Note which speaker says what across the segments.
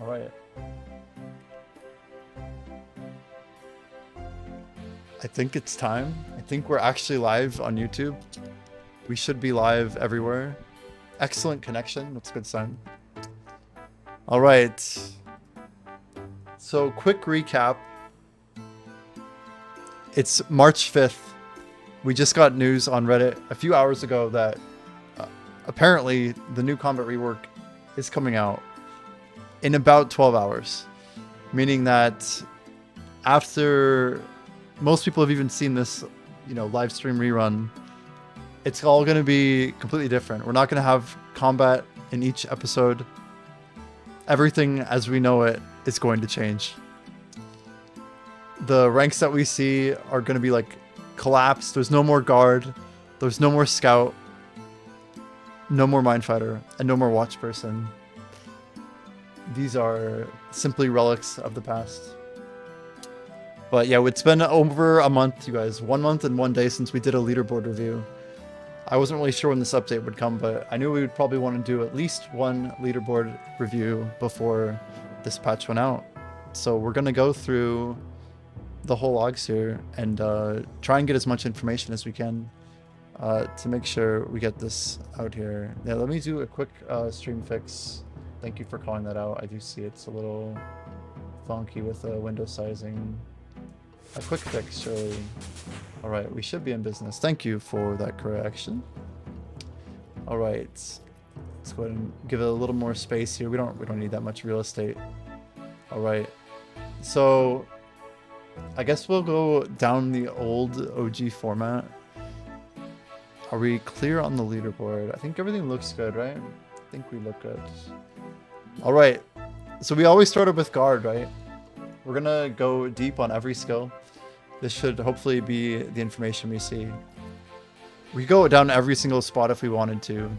Speaker 1: All right. I think it's time. I think we're actually live on YouTube. We should be live everywhere. Excellent connection. That's a good sign. All right. So quick recap. It's March 5th. We just got news on Reddit a few hours ago that apparently the new combat rework is coming out in about 12 hours. Meaning that after most people have even seen this, live stream rerun, it's all going to be completely different. We're not going to have combat in each episode. Everything as we know it is going to change. The ranks that we see are going to be like collapsed. There's no more guard. There's no more scout. No more minefighter. And no more watch person. These are simply relics of the past. But yeah, it's been over a month, you guys. 1 month and 1 day since we did a leaderboard review. I wasn't really sure when this update would come, but I knew we would probably want to do at least one leaderboard review before this patch went out. So we're going to go through the whole logs here and try and get as much information as we can to make sure we get this out here. Yeah, let me do a quick stream fix. Thank you for calling that out. I do see it's a little funky with the window sizing. A quick fix, surely. All right, we should be in business. Thank you for that correction. All right, let's go ahead and give it a little more space here. We don't need that much real estate. All right, so I guess we'll go down the old OG format. Are we clear on the leaderboard? I think everything looks good, right? I think we look good. All right, so we always started with guard, right? We're gonna go deep on every skill. This should hopefully be the information we see. We could go down every single spot if we wanted to,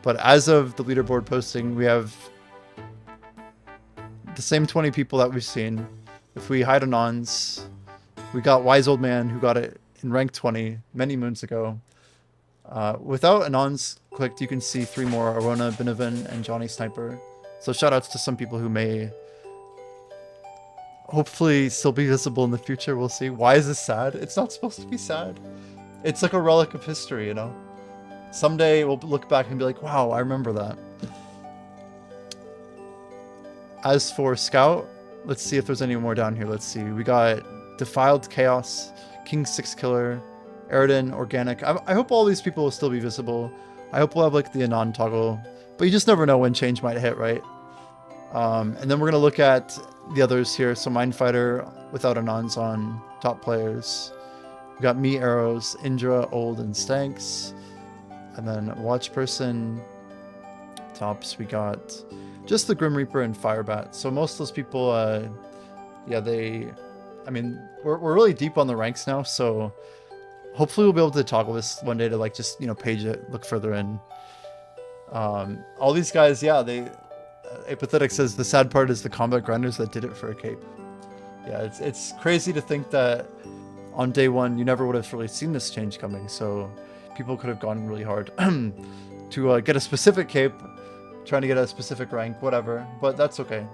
Speaker 1: but as of the leaderboard posting, we have the same 20 people that we've seen. If we hide Anons, we got Wise Old Man who got it in rank 20 many moons ago. Without Anons clicked, you can see 3 more: Arona, Binovan, and Johnny Sniper. So shoutouts to some people who may hopefully still be visible in the future. We'll see. Why is this sad? It's not supposed to be sad. It's like a relic of history, you know? Someday we'll look back and be like, wow, I remember that. As for Scout, let's see if there's any more down here. Let's see. We got Defiled Chaos, King 6 Killer, Eridan, Organic. I hope all these people will still be visible. I hope we'll have like the Anon toggle. But you just never know when change might hit, right? And then we're going to look at the others here. So Minefighter without Anons on top players. We got Me, Arrows, Indra, Old, and Stanks. And then Watch Person tops. We got just the Grim Reaper and Firebat. So most of those people, yeah, we're really deep on the ranks now. So hopefully we'll be able to toggle this one day to like just, page it, look further in. All these guys, yeah, Apathetic says the sad part is the combat grinders that did it for a cape. Yeah, it's crazy to think that on day one you never would have really seen this change coming. So people could have gone really hard to get a specific cape, trying to get a specific rank, whatever. But that's okay.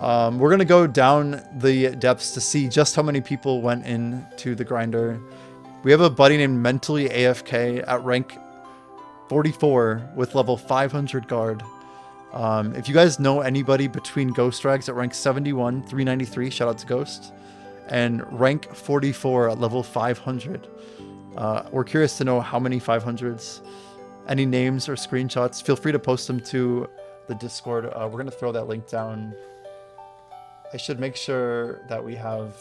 Speaker 1: We're gonna go down the depths to see just how many people went into the grinder. We have a buddy named Mentally AFK at rank 44 with level 500 guard. If you guys know anybody between Ghost Rags at rank 71, 393, shout out to Ghost, and rank 44 at level 500. We're curious to know how many 500s, any names or screenshots. Feel free to post them to the Discord. We're going to throw that link down. I should make sure that we have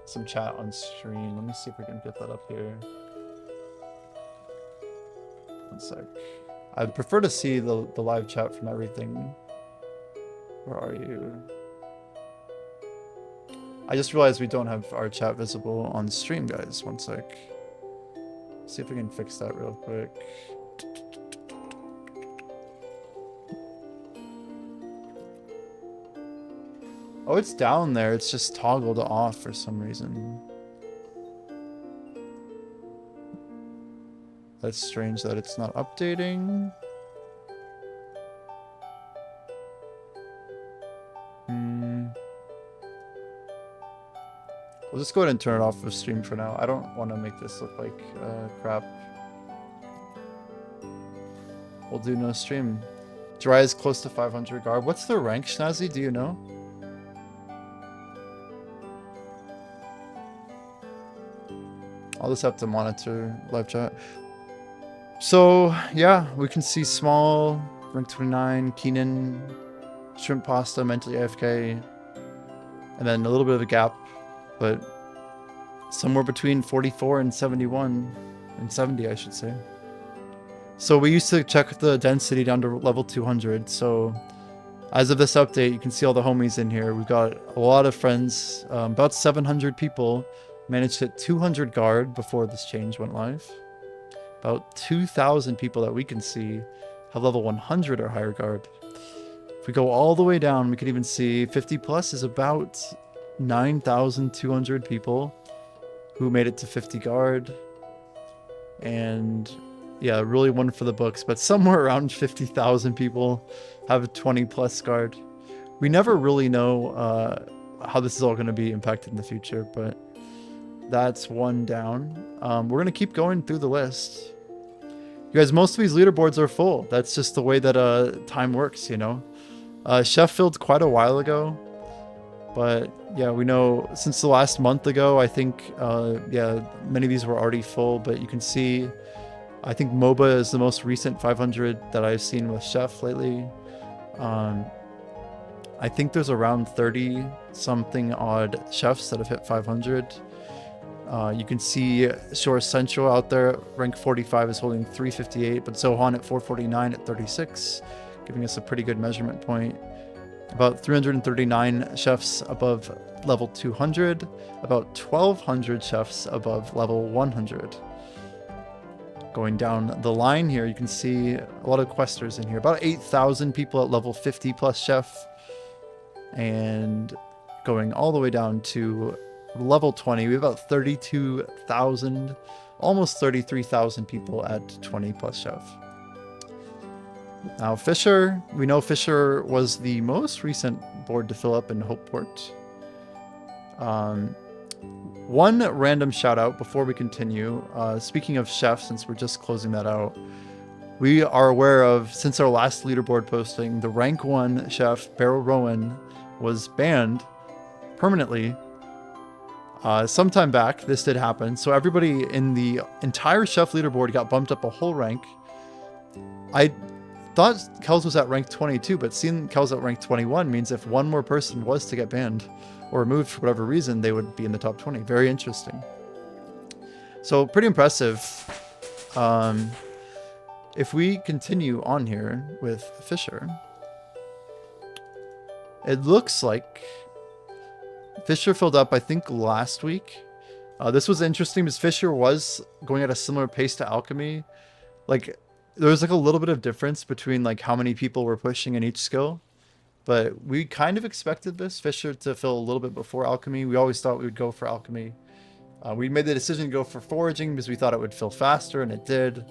Speaker 1: some chat on stream. Let me see if we can get that up here. One sec. I'd prefer to see the live chat from everything. Where are you? I just realized we don't have our chat visible on stream, guys. One sec. See if we can fix that real quick. Oh, it's down there. It's just toggled off for some reason. That's strange that it's not updating. We'll just go ahead and turn it off of stream for now. I don't want to make this look like crap. We'll do no stream. Dry is close to 500 guard. What's the rank, Schnazzy? Do you know? I'll just have to monitor live chat. So, yeah, we can see small, rank 29, Keenan, shrimp pasta, mentally AFK, and then a little bit of a gap, but somewhere between 44 and 71, and 70, I should say. So we used to check the density down to level 200, so as of this update, you can see all the homies in here. We've got a lot of friends, about 700 people managed to hit 200 guard before this change went live. About 2,000 people that we can see have level 100 or higher guard. If we go all the way down, we can even see 50 plus is about 9,200 people who made it to 50 guard. And yeah, really one for the books, but somewhere around 50,000 people have 20 plus guard. We never really know how this is all going to be impacted in the future, but that's one down. We're going to keep going through the list. You guys, most of these leaderboards are full. That's just the way that time works, you know. Chef filled quite a while ago, but yeah, we know since the last month ago, I think, yeah, many of these were already full, but you can see, I think MOBA is the most recent 500 that I've seen with Chef lately. I think there's around 30 something odd chefs that have hit 500. You can see Shore Central out there, rank 45 is holding 358, but Zohan at 449 at 36, giving us a pretty good measurement point. About 339 chefs above level 200, about 1,200 chefs above level 100. Going down the line here, you can see a lot of questers in here. About 8,000 people at level 50 plus chef, and going all the way down to level 20, we have about 32,000, almost 33,000 people at 20 plus chef. Now Fisher, we know Fisher was the most recent board to fill up in Hopeport. One random shout out before we continue. Speaking of chef, since we're just closing that out, we are aware of, since our last leaderboard posting, the rank 1 chef, Beryl Rowan, was banned permanently. Sometime back, this did happen. So everybody in the entire chef leaderboard got bumped up a whole rank. I thought Kells was at rank 22, but seeing Kells at rank 21 means if one more person was to get banned or removed for whatever reason, they would be in the top 20. Very interesting. So pretty impressive. If we continue on here with Fisher, it looks like Fisher filled up, I think, last week. This was interesting because Fisher was going at a similar pace to Alchemy. Like, there was like a little bit of difference between like how many people were pushing in each skill. But we kind of expected this, Fisher to fill a little bit before Alchemy. We always thought we would go for Alchemy. We made the decision to go for Foraging because we thought it would fill faster, and it did.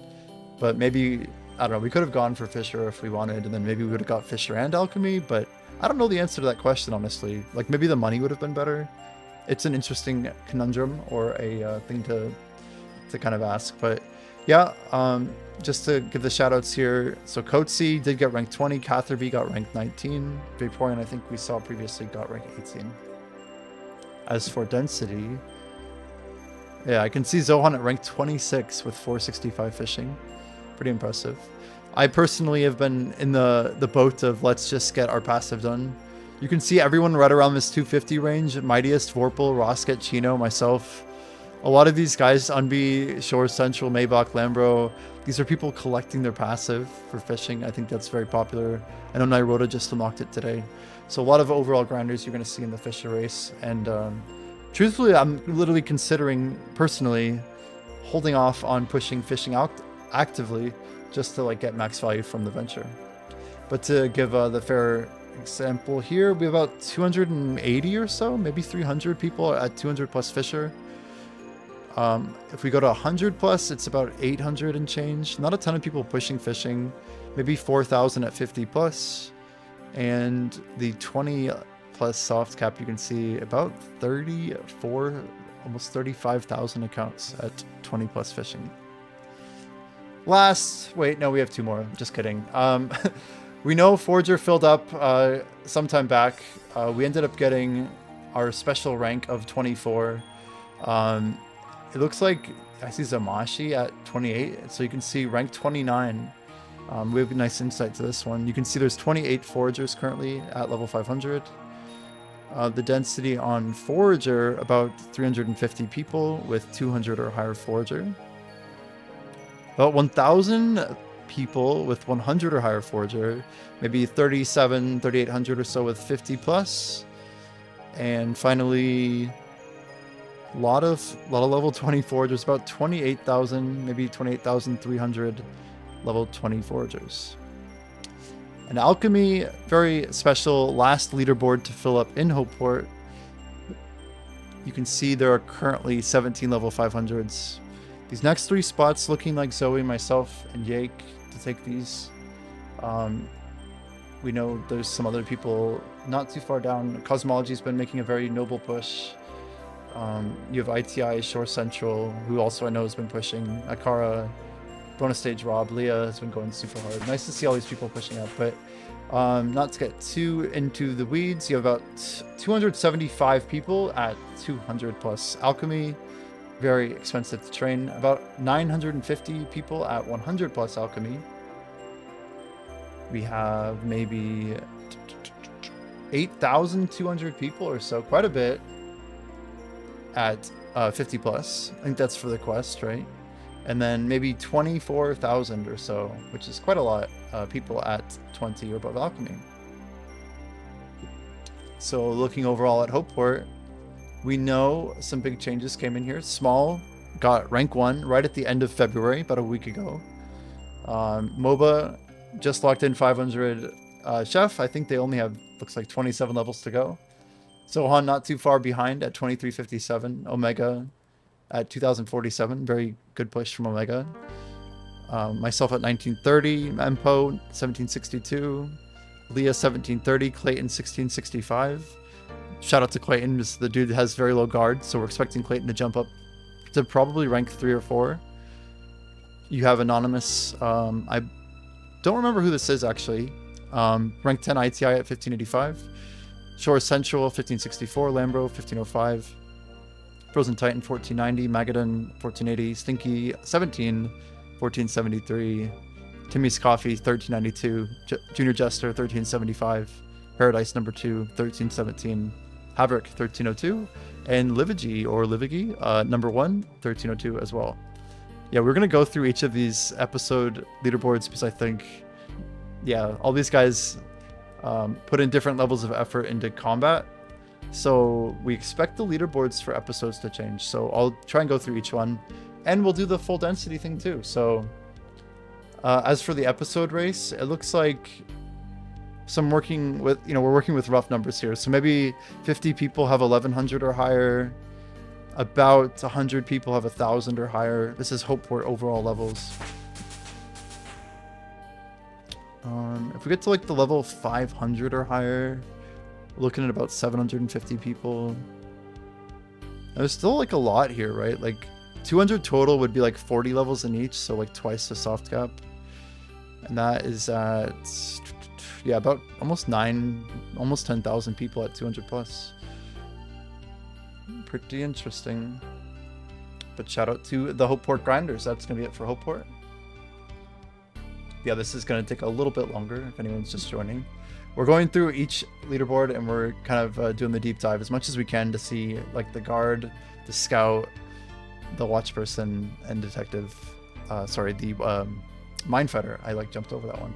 Speaker 1: But maybe, I don't know, we could have gone for Fisher if we wanted, and then maybe we would have got Fisher and Alchemy, but I don't know the answer to that question, honestly. Like, maybe the money would have been better. It's an interesting conundrum or a thing to kind of ask. But yeah, just to give the shout outs here. So Coetzee did get rank 20. Catherby got rank 19. Vaporeon, I think we saw previously, got rank 18. As for density, yeah, I can see Zohan at rank 26 with 465 fishing. Pretty impressive. I personally have been in the boat of let's just get our passive done. You can see everyone right around this 250 range. Mightiest, Vorpal, Rosket, Chino, myself. A lot of these guys, Unbi, Shore Central, Maybach, Lambro, these are people collecting their passive for fishing. I think that's very popular. I know Nairota just unlocked it today. So a lot of overall grinders you're going to see in the Fisher race. And truthfully, I'm literally considering, personally, holding off on pushing fishing out actively just to like get max value from the venture. But to give the fair example here, we have about 280 or so, maybe 300 people at 200 plus Fisher. If we go to 100 plus, it's about 800 and change. Not a ton of people pushing fishing, maybe 4,000 at 50 plus. And the 20 plus soft cap, you can see about 34, almost 35,000 accounts at 20 plus fishing. Wait, no, we have 2 more. Just kidding. We know Forager filled up sometime back. We ended up getting our special rank of 24. It looks like I see Zamashi at 28, so you can see rank 29. We have a nice insight to this one. You can see there's 28 Foragers currently at level 500. The density on Forager, about 350 people with 200 or higher Forager. About 1,000 people with 100 or higher Forager. Maybe 3,800 or so with 50 plus. And finally, a lot of level 20 Foragers, about 28,000, maybe 28,300 level 20 Foragers. And Alchemy, very special last leaderboard to fill up in Hopeport. You can see there are currently 17 level 500s. These next 3 spots looking like Zoe, myself, and Yake to take these. We know there's some other people not too far down. Cosmology's been making a very noble push. You have ITI, Shore Central, who also I know has been pushing. Akara, bonus stage Rob, Leah has been going super hard. Nice to see all these people pushing up, but not to get too into the weeds, you have about 275 people at 200 plus Alchemy. Very expensive to train. About 950 people at 100 plus Alchemy. We have maybe 8,200 people or so, quite a bit, at 50 plus. I think that's for the quest, right? And then maybe 24,000 or so, which is quite a lot, people at 20 or above Alchemy. So looking overall at Hopeport, we know some big changes came in here. Small got rank 1 right at the end of February, about a week ago. MOBA just locked in 500. Chef, I think they only have, looks like 27 levels to go. Sohan not too far behind at 2357. Omega at 2047. Very good push from Omega. Myself at 1930. Empo 1762. Leah 1730. Clayton 1665. Shout out to Clayton, because the dude has very low guard, so we're expecting Clayton to jump up to probably rank 3 or 4. You have Anonymous. I don't remember who this is, actually. Rank 10 ITI at 1585. Shore Central 1564. Lambro 1505. Frozen Titan 1490. Magadon 1480. Stinky 17 1473. Timmy's Coffee 1392. Junior Jester 1375. Paradise number 2 1317. Havoc 1302. And Livigi or Livigi number 1 1302 as well. Yeah, we're going to go through each of these episode leaderboards because I think, yeah, all these guys put in different levels of effort into combat. So we expect the leaderboards for episodes to change. So I'll try and go through each one. And we'll do the full density thing too. So as for the episode race, it looks like we're working with rough numbers here. So maybe 50 people have 1,100 or higher. About 100 people have 1,000 or higher. This is Hopeport overall levels. If we get to like the level 500 or higher, we're looking at about 750 people. There's still like a lot here, right? Like 200 total would be like 40 levels in each, so like twice the soft cap. And that is at, yeah, about almost 10,000 people at 200 plus. Pretty interesting. But shout out to the Hopeport grinders. That's going to be it for Hopeport. Yeah, this is going to take a little bit longer if anyone's just joining. We're going through each leaderboard and we're kind of doing the deep dive as much as we can to see like the guard, the scout, the watch person, and detective. The mine fighter. I like jumped over that one.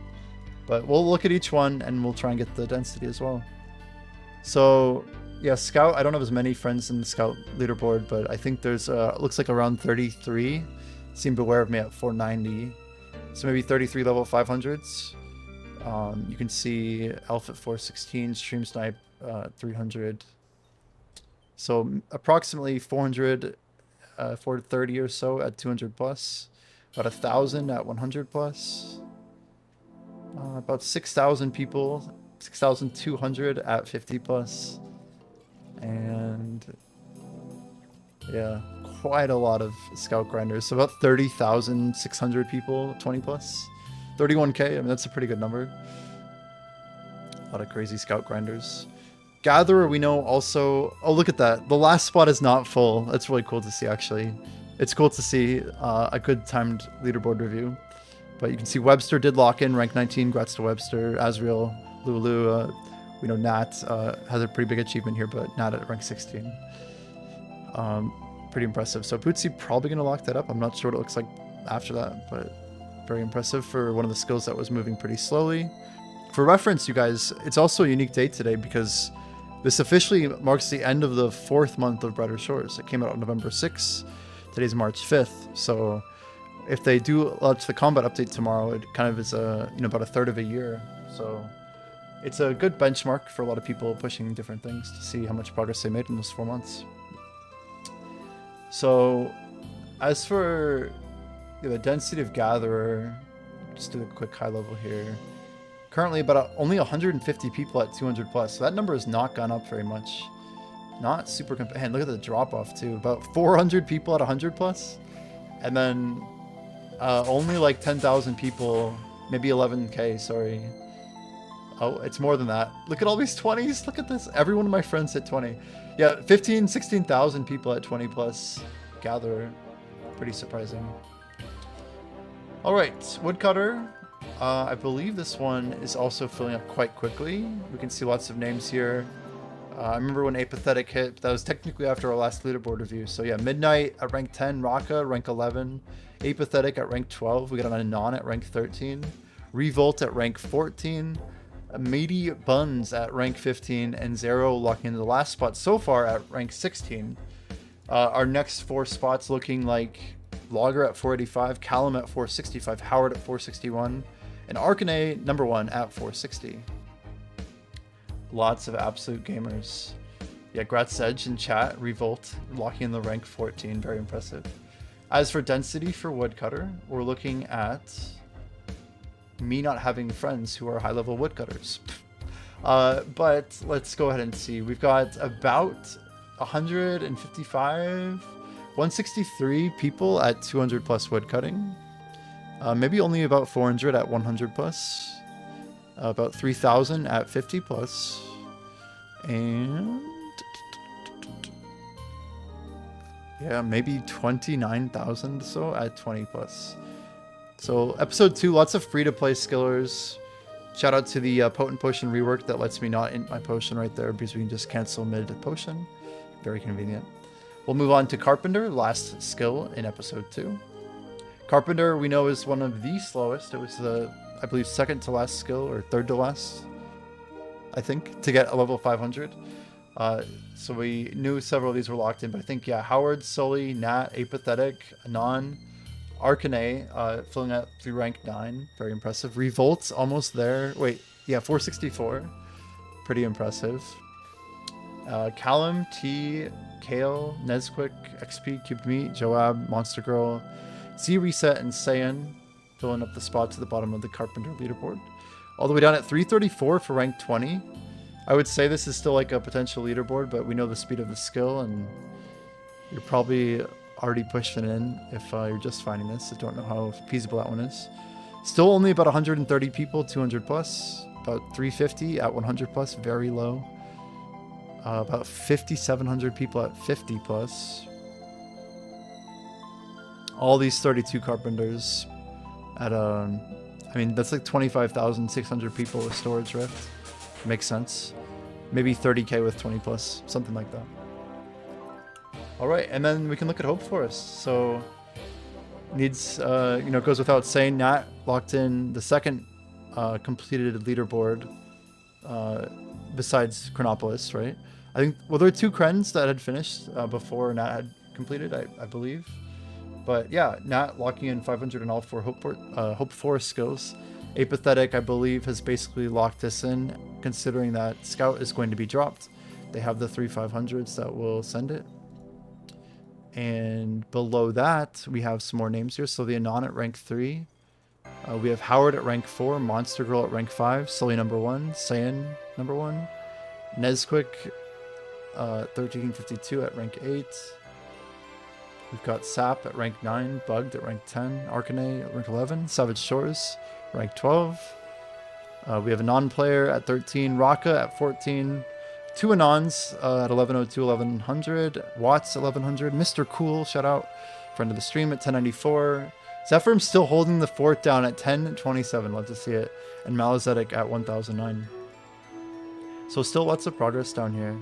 Speaker 1: But we'll look at each one and we'll try and get the density as well. So yeah, scout, I don't have as many friends in the scout leaderboard, but I think there's looks like around 33. Seem beware of me at 490. So maybe 33 level 500s. You can see Elf at 416, Stream Snipe 300. So approximately 400, 430 or so at 200 plus. About 1,000 at 100 plus. About 6,000 people, 6,200 at 50 plus. And yeah, quite a lot of scout grinders. So about 30,600 people, 20 plus. 31k, I mean, that's a pretty good number. A lot of crazy scout grinders. Gatherer, we know also... Oh, look at that. The last spot is not full. That's really cool to see, actually. It's cool to see a good timed leaderboard review. But you can see Webster did lock in, rank 19. Congrats to Webster. Azriel, Lulu, we know Nat has a pretty big achievement here, but Nat at rank 16. Pretty impressive. So Bootsy probably going to lock that up. I'm not sure what it looks like after that, but very impressive for one of the skills that was moving pretty slowly. For reference, you guys, it's also a unique date today because this officially marks the end of the 4th month of Brighter Shores. It came out on November 6th. Today's March 5th. So if they do launch the combat update tomorrow, it kind of is about a third of a year. So it's a good benchmark for a lot of people pushing different things to see how much progress they made in those 4 months. So as for the density of Gatherer, just do a quick high level here. Currently about only 150 people at 200 plus. So that number has not gone up very much. Not super and look at the drop off too. About 400 people at 100 plus. And then only like 10,000 people, maybe 11k, sorry. Oh, it's more than that. Look at all these 20s. Look at this. Every one of my friends hit 20. Yeah, 16,000 people at 20 plus Gatherer. Pretty surprising. All right, Woodcutter. I believe this one is also filling up quite quickly. We can see lots of names here. I remember when Apathetic hit, that was technically after our last leaderboard review. So yeah, Midnight at rank 10, Raka rank 11, Apathetic at rank 12. We got an Anon at rank 13, Revolt at rank 14, Meaty Buns at rank 15, and Zero locking into the last spot so far at rank 16. Our next 4 spots looking like Logger at 485, Callum at 465, Howard at 461, and Arcane number 1 at 460. Lots of absolute gamers. Yeah, Gratz Edge in chat, Revolt, locking in the rank 14, very impressive. As for density for Woodcutter, we're looking at me not having friends who are high-level woodcutters. But let's go ahead and see. We've got about 155, 163 people at 200 plus woodcutting. Maybe only about 400 at 100 plus. About 3,000 at 50 plus. And yeah, maybe 29,000 so at 20 plus. So episode 2, lots of free-to-play skillers. Shout out to the potent potion rework that lets me not int my potion right there because we can just cancel mid-potion. Very convenient. We'll move on to Carpenter, last skill in episode 2. Carpenter, we know, is one of the slowest. It was the, I believe, second to last skill, or third to last, I think, to get a level 500. So we knew several of these were locked in, but I think, yeah, Howard, Sully, Nat, Apathetic, Anon, Arcane, filling out through rank 9. Very impressive. Revolt's almost there. Wait, yeah, 464. Pretty impressive. Callum, T, Kale, Nesquick, XP, Cubed Meat, Joab, Monster Girl, Z Reset, and Saiyan filling up the spot to the bottom of the Carpenter leaderboard. All the way down at 334 for rank 20. I would say this is still like a potential leaderboard, but we know the speed of the skill, and you're probably already pushing in if you're just finding this. I don't know how feasible that one is. Still only about 130 people, 200 plus. About 350 at 100 plus, very low. About 5,700 people at 50 plus. All these 32 carpenters at I mean, that's like 25,600 people with Storage Rift. Makes sense. Maybe 30k with 20 plus, something like that. All right, and then we can look at Hope Forest. So needs, goes without saying, Nat locked in the second completed leaderboard besides Chronopolis, right? I think, well, there were 2 Krens that had finished before Nat had completed, I believe. But yeah, Nat locking in 500 in all 4 Hope Forest skills. Apathetic, I believe, has basically locked this in, considering that Scout is going to be dropped. They have the 3 500s that will send it. And below that, we have some more names here. So the Anon at rank 3. We have Howard at rank 4, Monster Girl at rank 5, Sully number 1, Saiyan number 1, Nesquik 1352 at rank 8. We've got Sap at rank 9, Bugged at rank 10, Arcanay at rank 11, Savage Shores rank 12. We have a non-player at 13, Raka at 14, 2 Anons at 1102, 1100, Watts at 1100, Mr. Cool, shout out, friend of the stream at 1094. Zephyr's still holding the fort down at 1027, love to see it, and Malazetic at 1009. So still lots of progress down here.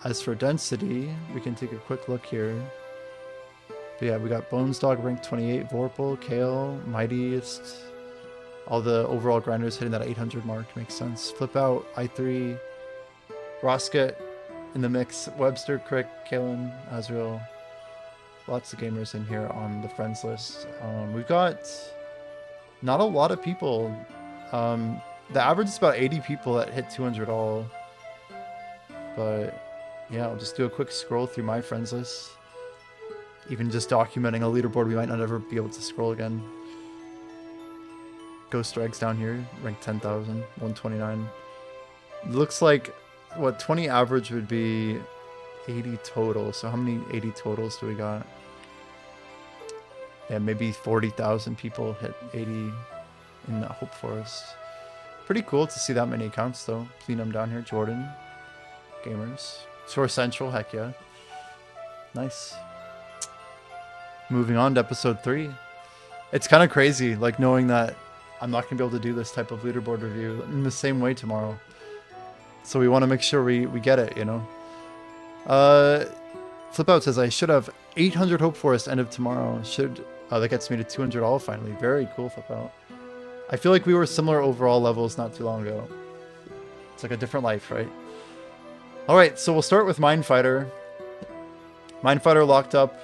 Speaker 1: As for density, we can take a quick look here. But yeah, we got Bones Dog rank 28, Vorpal, Kale, Mightiest. All the overall grinders hitting that 800 mark, makes sense. Flip Out, I3, Rosket in the mix, Webster, Crick, Kalen, Azrael. Lots of gamers in here on the friends list. We've got not a lot of people. The average is about 80 people that hit 200 all. But yeah, I'll just do a quick scroll through my friends list. Even just documenting a leaderboard we might not ever be able to scroll again. Ghost Drags down here, rank 10,000, 129. Looks like, what, 20 average would be 80 total. So how many 80 totals do we got? Yeah, maybe 40,000 people hit 80 in Hope Forest. Pretty cool to see that many accounts though. Plenum down here, Jordan, Gamers. Source Central, heck yeah. Nice. Moving on to episode 3. It's kind of crazy, like knowing that I'm not going to be able to do this type of leaderboard review in the same way tomorrow. So we want to make sure we get it, you know. Flip Out says I should have 800 Hope Forest end of tomorrow. That gets me to 200 all finally. Very cool, Flip Out. I feel like we were similar overall levels not too long ago. It's like a different life, right? Alright, so we'll start with Mindfighter. Mindfighter locked up.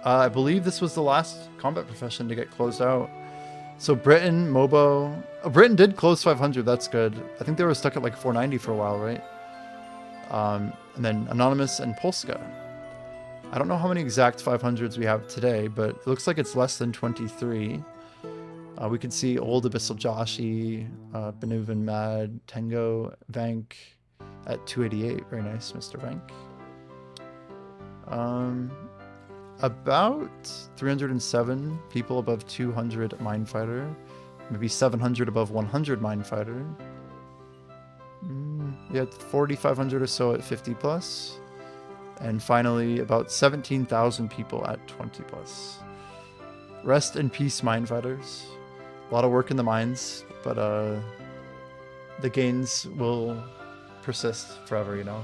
Speaker 1: I believe this was the last combat profession to get closed out. So Britain, Mobo... Oh, Britain did close 500, that's good. I think they were stuck at like 490 for a while, right? And then Anonymous and Polska. I don't know how many exact 500s we have today, but it looks like it's less than 23. We can see Old Abyssal Joshi, Benuvan Mad, Tango, Vank at 288. Very nice, Mr. Vank. About 307 people above 200 Mindfighter. Maybe 700 above 100 Mindfighter. Yeah, 4,500 or so at 50 plus. And finally, about 17,000 people at 20 plus. Rest in peace, Mindfighters. A lot of work in the mines, but the gains will persist forever, you know.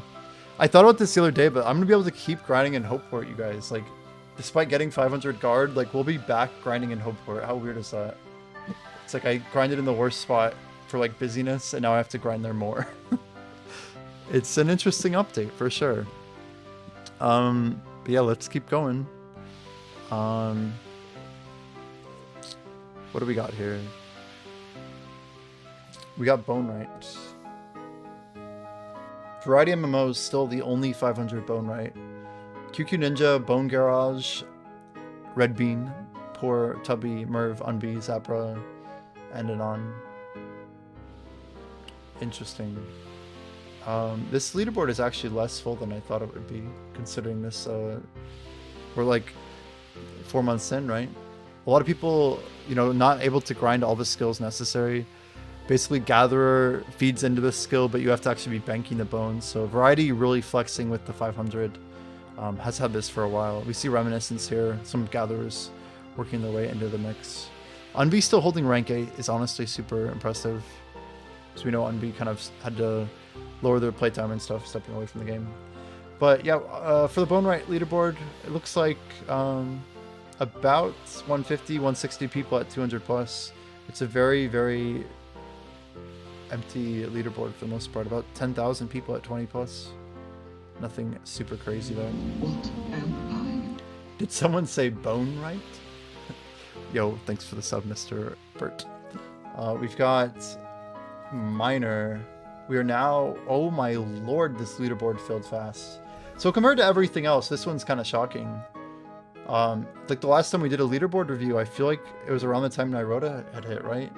Speaker 1: I thought about this the other day, but I'm gonna be able to keep grinding in Hope for it, you guys. Like, despite getting 500 guard, like we'll be back grinding in Hope for it. How weird is that? It's like I grinded in the worst spot for like busyness, and now I have to grind there more. It's an interesting update for sure. But yeah, let's keep going. What do we got here? We got Bone Right. Variety MMO is still the only 500 Bone Right. QQ Ninja, Bone Garage, Red Bean, Poor, Tubby, Merv, Unbee, Zapra, and Anon. Interesting. This leaderboard is actually less full than I thought it would be, considering this, we're like 4 months in, right? A lot of people, you know, not able to grind all the skills necessary. Basically, Gatherer feeds into this skill, but you have to actually be banking the bones. So Variety really flexing with the 500. Has had this for a while. We see Reminiscence here, some Gatherers working their way into the mix. Unbee still holding rank 8 is honestly super impressive. So we know Unbee kind of had to lower their playtime and stuff, stepping away from the game. But yeah, for the Bone Right leaderboard, it looks like about 150, 160 people at 200 plus. It's a very, very empty leaderboard for the most part. About 10,000 people at 20 plus. Nothing super crazy there.
Speaker 2: What am I?
Speaker 1: Did someone say Bone Right? Yo, thanks for the sub, Mr. Burt. We've got Minor. We are now, oh my lord, this leaderboard filled fast. So compared to everything else, this one's kind of shocking. Like the last time we did a leaderboard review, I feel like it was around the time Nyrota had hit, right?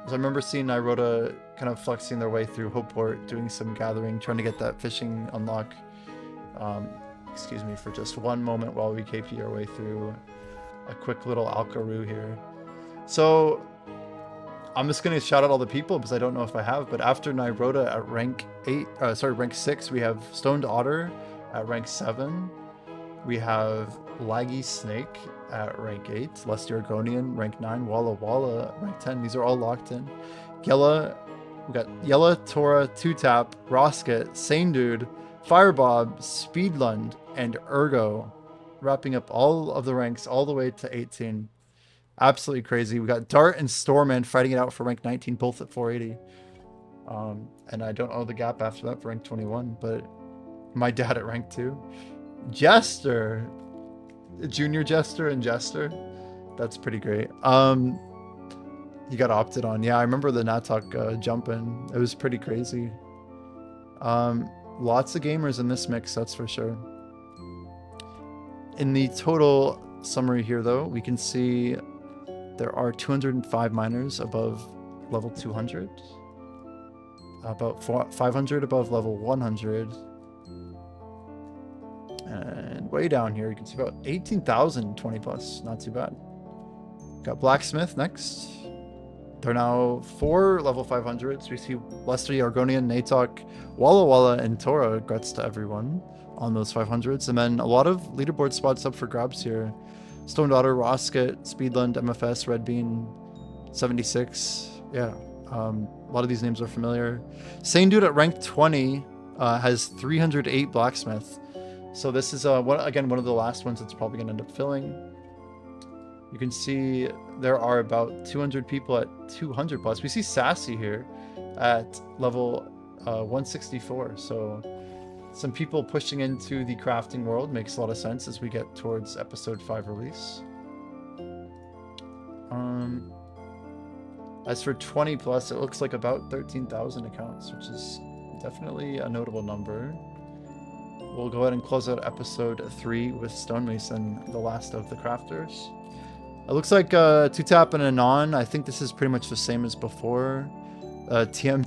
Speaker 1: So I remember seeing Nyrota kind of flexing their way through Hopeport, doing some gathering, trying to get that fishing unlock. Excuse me for just one moment while we KP our way through a quick little Alcaroo here. So I'm just going to shout out all the people because I don't know if I have, but after Nyrota at rank 6, we have Stoned Otter at rank 7. We have Laggy Snake at rank 8, Lusty Argonian rank 9, Walla Walla rank 10. These are all locked in. Yella, we got Yella, Tora, 2Tap, Rosket, Sane Dude, Firebob, Speedlund, and Ergo, wrapping up all of the ranks all the way to 18. Absolutely crazy. We got Dart and Storman fighting it out for rank 19, both at 480. And I don't know the gap after that for rank 21, but my dad at rank 2. Jester, Junior Jester and Jester. That's pretty great. He got opted on. Yeah, I remember the Natok jumping. It was pretty crazy. Lots of gamers in this mix, that's for sure. In the total summary here, though, we can see there are 205 miners above level 200, about 500 above level 100, and way down here you can see about 18,000 20 plus. Not too bad. Got Blacksmith next. They're now 4 level 500s. We see Lusty, Argonian, Natok, Walla Walla, and Tora. Congrats to everyone on those 500s. And then a lot of leaderboard spots up for grabs here. Stone Daughter, Rosket, Speedlund, MFS, Red Bean, 76. Yeah, a lot of these names are familiar. Sane Dude at rank 20 has 308 Blacksmith. So this is, again, one of the last ones that's probably going to end up filling. You can see there are about 200 people at 200 plus. We see Sassy here at level 164. So some people pushing into the crafting world makes a lot of sense as we get towards episode 5 release. As for 20 plus, it looks like about 13,000 accounts, which is definitely a notable number. We'll go ahead and close out episode 3 with Stonemason, the last of the crafters. It looks like 2Tap and Anon. I think this is pretty much the same as before. TM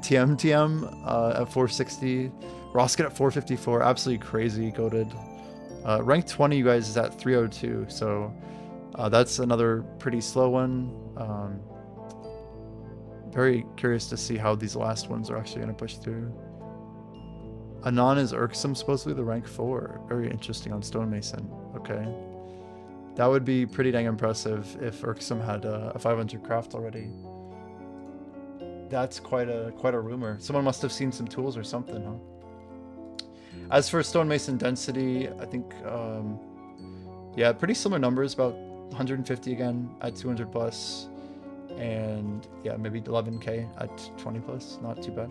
Speaker 1: at 460. Rosket at 454. Absolutely crazy goated. Rank 20, you guys, is at 302. So that's another pretty slow one. Very curious to see how these last ones are actually going to push through. Anon is Irksome, supposedly the rank 4. Very interesting on Stonemason. Okay. That would be pretty dang impressive if Irksome had a 500 craft already. That's quite a rumor. Someone must have seen some tools or something, huh? As for Stonemason density, I think, yeah, pretty similar numbers, about 150 again at 200 plus, and yeah, maybe 11k at 20 plus. Not too bad.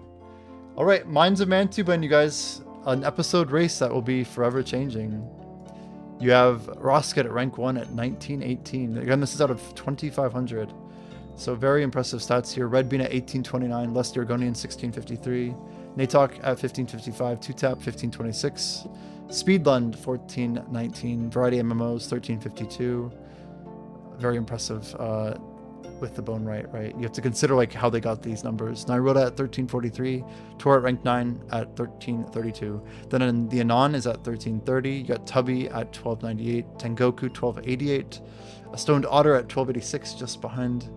Speaker 1: All right, Mines of Mantuban, you guys, an episode race that will be forever changing. You have Rosket at rank 1 at 1918. Again, this is out of 2,500. So very impressive stats here. Red Bean at 1829, Lusty Argonian 1653, Natok at 1555, 2Tap 1526, Speedlund 1419, Variety MMOs 1352. Very impressive with the bone right? You have to consider like how they got these numbers. Nyrota at 1343, Tor at rank 9 at 1332. Then in the Anon is at 1330. You got Tubby at 1298, Tengoku 1288, a Stoned Otter at 1286, just behind.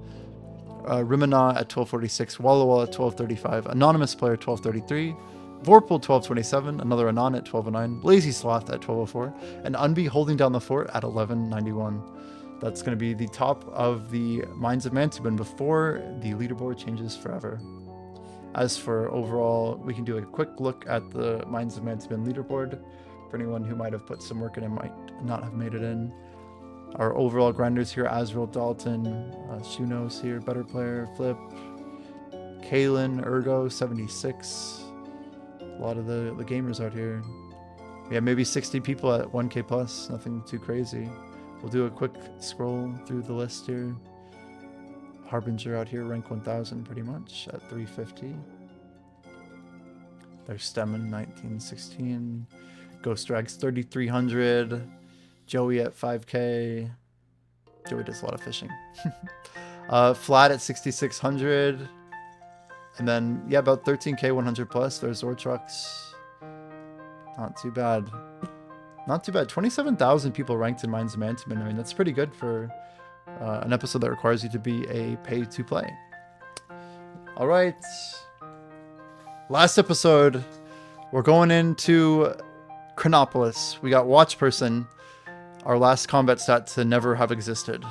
Speaker 1: Rimana at 1246, Walla Walla at 1235, Anonymous Player 1233, Vorpal 1227, another Anon at 1209, Lazy Sloth at 1204, and Unbe holding down the fort at 1191. That's going to be the top of the Mines of Mantuban before the leaderboard changes forever. As for overall, we can do a quick look at the Mines of Mantuban leaderboard for anyone who might have put some work in and might not have made it in. Our overall grinders here: Azrael, Dalton, Shunos here, Better Player, Flip, Kalen, Ergo, 76. A lot of the gamers out here. We have maybe 60 people at 1k plus, nothing too crazy. We'll do a quick scroll through the list here. Harbinger out here, rank 1000 pretty much at 350. There's Stemmen, 1916. Ghost Drags, 3300. Joey at 5K. Joey does a lot of fishing. Flat at 6,600. And then, yeah, about 13K 100 plus. There's Zortrucks. Not too bad. Not too bad. 27,000 people ranked in Mines of Mantuman. I mean, that's pretty good for an episode that requires you to be a pay-to-play. All right. Last episode. We're going into Chronopolis. We got Watch Person, our last combat stat to never have existed.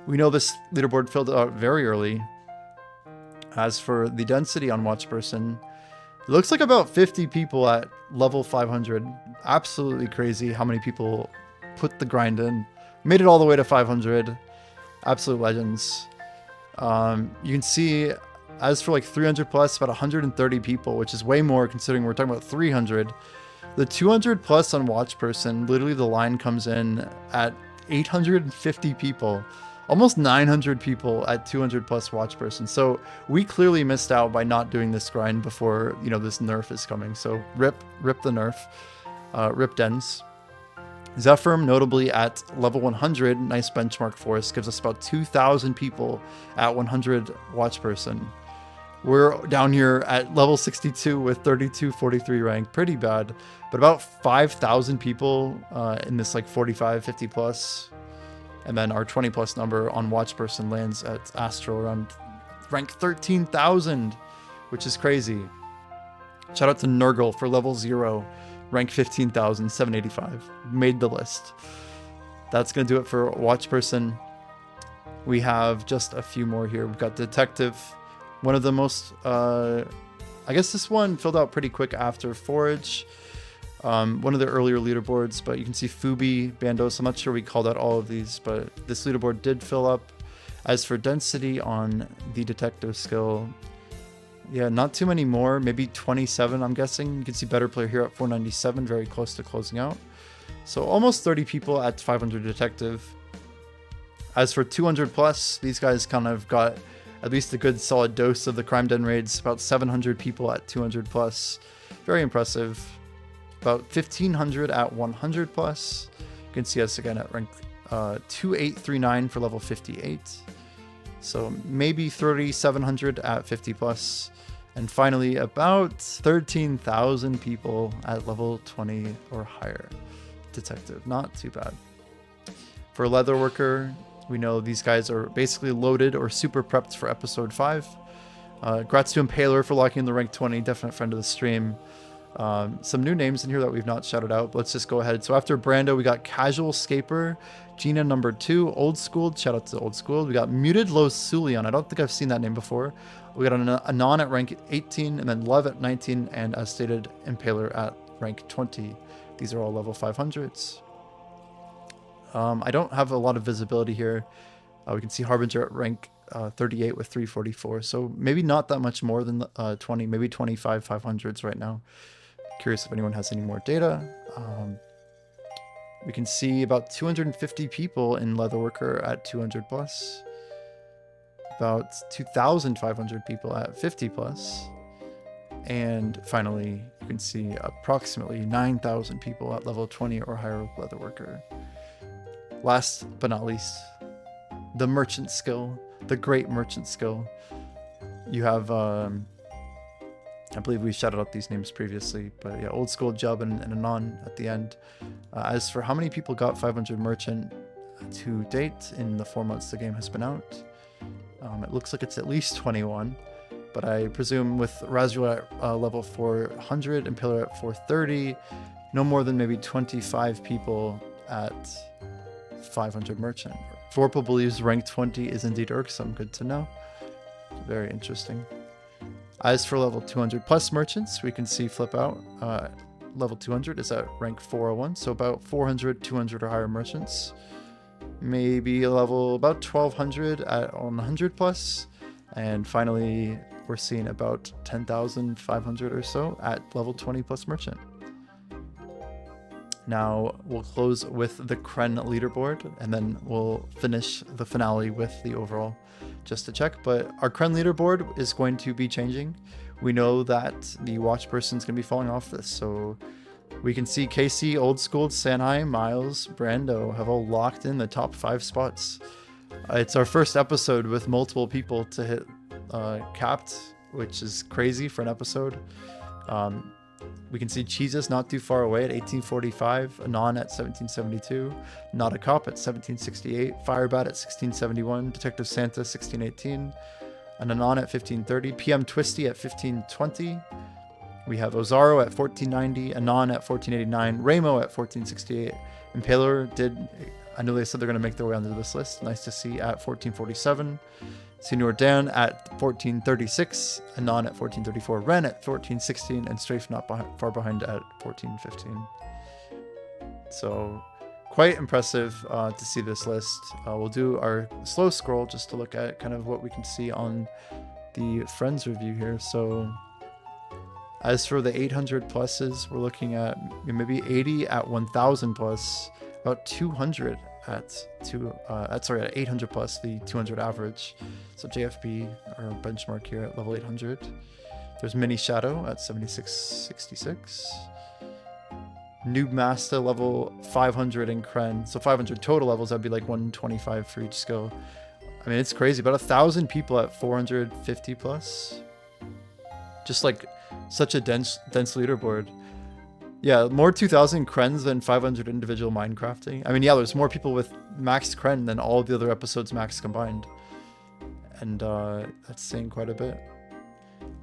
Speaker 1: We know this leaderboard filled out very early. As for the density on Watch Person, it looks like about 50 people at level 500. Absolutely crazy how many people put the grind in. Made it all the way to 500. Absolute legends. You can see, as for like 300 plus, about 130 people, which is way more considering we're talking about 300. The 200 plus on Watch Person, literally the line comes in at 850 people. Almost 900 people at 200 plus Watch Person. So we clearly missed out by not doing this grind before, you know, this nerf is coming. So rip the nerf, rip Dens. Zephyr, notably at level 100, nice benchmark for us, gives us about 2,000 people at 100 Watch Person. We're down here at level 62 with 3243 rank, pretty bad, but about 5,000 people in this like 45, 50 plus. And then our 20 plus number on Watch Person lands at Astral around rank 13,000, which is crazy. Shout out to Nurgle for level 0, rank 15,785. Made the list. That's going to do it for Watch Person. We have just a few more here. We've got Detective. One of the most, I guess this one filled out pretty quick after Forage. One of the earlier leaderboards, but you can see Fubi, Bandos. I'm not sure we called out all of these, but this leaderboard did fill up. As for density on the detective skill, yeah, not too many more, maybe 27, I'm guessing. You can see Better Player here at 497, very close to closing out. So almost 30 people at 500 detective. As for 200 plus, these guys kind of got at least a good solid dose of the Crime Den raids, about 700 people at 200 plus. Very impressive. About 1,500 at 100 plus. You can see us again at rank 2839 for level 58. So maybe 3,700 at 50 plus. And finally, about 13,000 people at level 20 or higher. Detective, not too bad. For Leatherworker, we know these guys are basically loaded or super prepped for episode 5. Grats to Impaler for locking the rank 20, definite friend of the stream. Some new names in here that we've not shouted out, but let's just go ahead. So after Brando, we got Casual Scaper, Gina number 2, Old School, shout out to Old School. We got Muted Losulion, I don't think I've seen that name before. We got Anon at rank 18, and then Love at 19, and as stated, Impaler at rank 20. These are all level 500s. I don't have a lot of visibility here. We can see Harbinger at rank 38 with 344, so maybe not that much more than 20, maybe 25 500s right now. Curious if anyone has any more data. We can see about 250 people in Leatherworker at 200 plus, about 2,500 people at 50 plus, and finally you can see approximately 9,000 people at level 20 or higher with Leatherworker. Last but not least, the merchant skill, the great merchant skill. You have I believe we shouted out these names previously, but yeah, Old School, Jub, and Anon at the end. As for how many people got 500 merchant to date in the 4 months the game has been out, it looks like it's at least 21, but I presume with Razul at level 400 and Pillar at 430, no more than maybe 25 people at 500 merchant. Vorpal believes rank 20 is indeed irksome. Good to know. Very interesting. As for level 200 plus merchants, we can see flip out. Level 200 is at rank 401, so about 400, 200 or higher merchants. Maybe a level about 1200 at 100 plus. And finally, we're seeing about 10,500 or so at level 20 plus merchant. Now we'll close with the Kren leaderboard, and then we'll finish the finale with the overall, just to check. But our Kren leaderboard is going to be changing. We know that the watch person is going to be falling off this, so We can see Casey, Old School, Sanhai, Miles, Brando have all locked in the top 5 spots. It's our first episode with multiple people to hit capped, which is crazy for an episode. We can see Cheeses not too far away at 1845, Anon at 1772, Not a Cop at 1768, Firebat at 1671, Detective Santa 1618, and Anon at 1530, PM Twisty at 1520. We have Ozaro at 1490, Anon at 1489, Ramo at 1468, Impaler did, I know they said they're going to make their way onto this list, nice to see, at 1447. Senor Dan at 1436, Anon at 1434, Ren at 1416, and Strafe not far behind at 1415. So quite impressive to see this list. We'll do our slow scroll just to look at kind of what we can see on the Friends review here. So as for the 800 pluses, we're looking at maybe 80 at 1000 plus, about 200 at 800 plus, the 200 average. So JFB, our benchmark here at level 800. There's Mini Shadow at 7666. Noob Master level 500 in Kren. So 500 total levels, that'd be like 125 for each skill. I mean, it's crazy. About 1,000 people at 450 plus. Just like such a dense leaderboard. Yeah, more 2,000 Krens than 500 individual Minecrafting. I mean, yeah, there's more people with max Kren than all the other episodes max combined. And that's saying quite a bit.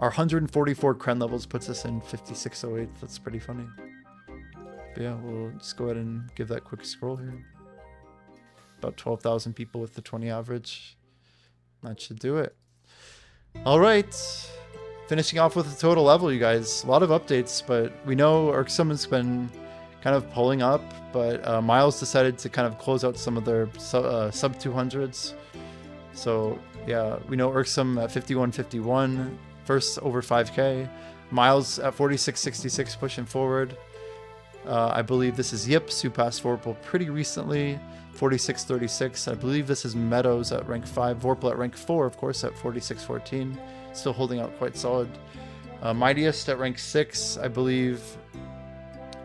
Speaker 1: Our 144 Kren levels puts us in 5608. That's pretty funny. But yeah, we'll just go ahead and give that quick scroll here. About 12,000 people with the 20 average. That should do it. All right. Finishing off with the total level, you guys. A lot of updates, but we know Irksome has been kind of pulling up, but Miles decided to kind of close out some of their sub 200s. So yeah, we know Irksome at 5151, first over 5k. Miles at 4666 pushing forward. I believe this is Yips, who passed Vorpal pretty recently, 4636. I believe this is Meadows at rank 5, Vorpal at rank 4, of course, at 4614. Still holding out quite solid. Mightiest at rank 6, I believe.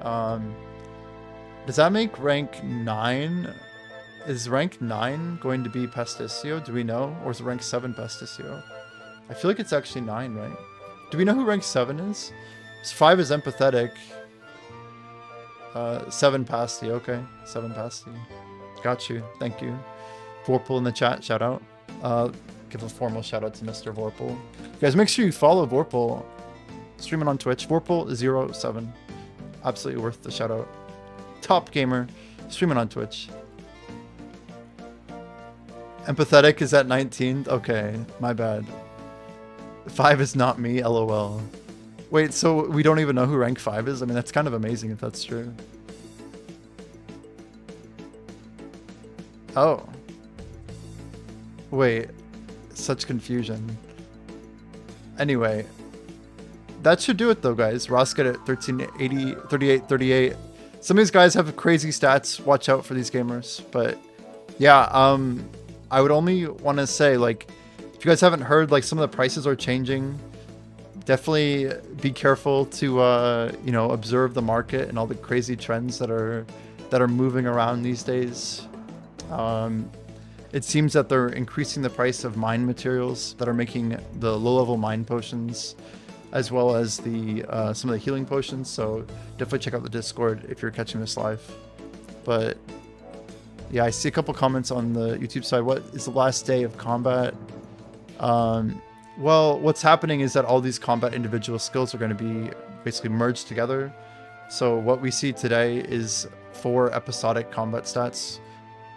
Speaker 1: Does that make rank 9? Is rank 9 going to be Pasticcio? Do we know? Or is it rank 7 Pasticcio? I feel like it's actually 9, right? Do we know who rank 7 is? 5 is Empathetic. 7 Pasty, okay. 7 Pasty. Got you. Thank you. Vorpal in the chat, shout out. Give a formal shout out to Mr. Vorpal. You guys, make sure you follow Vorpal. Streaming on Twitch. Vorpal07. Absolutely worth the shout out. Top gamer. Streaming on Twitch. Empathetic is at 19. Okay, my bad. 5 is not me, lol. Wait, so we don't even know who rank 5 is? I mean, that's kind of amazing if that's true. Oh. Wait. Such confusion. Anyway, that should do it though, guys. Rosket at 1380, 3838. Some of these guys have crazy stats. Watch out for these gamers. But yeah, I would only want to say, like, if you guys haven't heard, like, some of the prices are changing. Definitely be careful to you know, observe the market and all the crazy trends that are moving around these days. It seems that they're increasing the price of mine materials that are making the low-level mine potions, as well as the some of the healing potions. So definitely check out the Discord if you're catching this live. But yeah, I see a couple comments on the YouTube side. What is the last day of combat? Well, what's happening is that all these combat individual skills are going to be basically merged together. So what we see today is 4 episodic combat stats.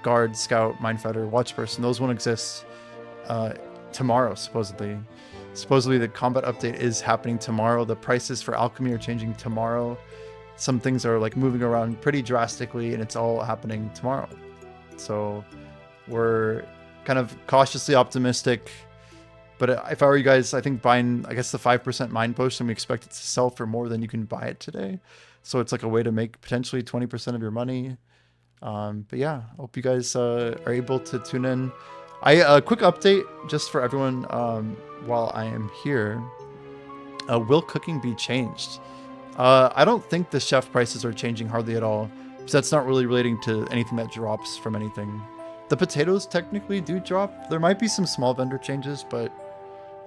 Speaker 1: Guard, Scout, Minefighter, Watchperson. Those won't exist tomorrow, supposedly. Supposedly the combat update is happening tomorrow. The prices for alchemy are changing tomorrow. Some things are like moving around pretty drastically, and it's all happening tomorrow. So we're kind of cautiously optimistic. But if I were you guys, I think buying, I guess, the 5% mine potion, we expect it to sell for more than you can buy it today. So it's like a way to make potentially 20% of your money. But yeah, I hope you guys are able to tune in. A quick update just for everyone while I am here. Will cooking be changed? I don't think the chef prices are changing hardly at all, because that's not really relating to anything that drops from anything. The potatoes technically do drop. There might be some small vendor changes, but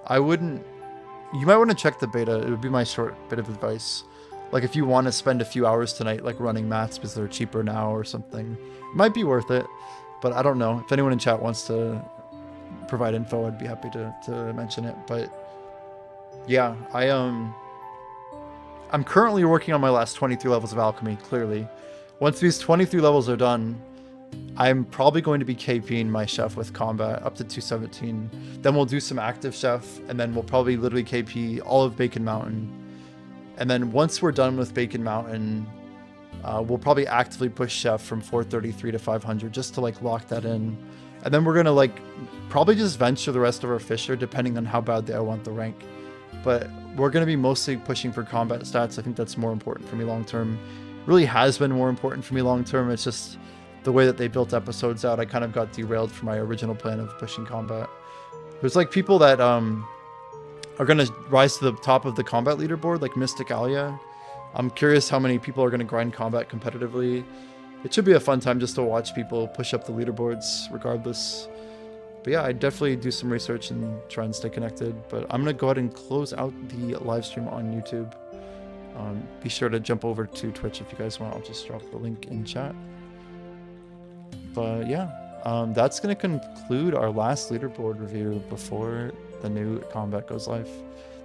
Speaker 1: I wouldn't... You might want to check the beta. It would be my short bit of advice. Like if you want to spend a few hours tonight like running mats because they're cheaper now or something, it might be worth it. But I don't know. If anyone in chat wants to provide info, I'd be happy to mention it. But yeah, I'm currently working on my last 23 levels of alchemy, clearly. Once these 23 levels are done, I'm probably going to be KPing my chef with combat up to 217. Then we'll do some active chef, and then we'll probably literally KP all of Bacon Mountain. And then once we're done with Bacon Mountain, we'll probably actively push chef from 433 to 500 just to like lock that in. And then we're gonna like probably just venture the rest of our Fisher depending on how badly I want the rank. But we're gonna be mostly pushing for combat stats. I think that's more important for me long term. Really has been more important for me long term. It's just the way that they built episodes out, I kind of got derailed from my original plan of pushing combat. There's like people that are gonna rise to the top of the combat leaderboard, like Mystic Alia. I'm curious how many people are gonna grind combat competitively. It should be a fun time just to watch people push up the leaderboards regardless. But yeah, I definitely do some research and try and stay connected. But I'm gonna go ahead and close out the live stream on YouTube. Be sure to jump over to Twitch if you guys want. I'll just drop the link in chat. But yeah, that's going to conclude our last leaderboard review before the new combat goes live.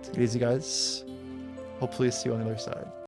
Speaker 1: Take it easy, guys. Hopefully see you on the other side.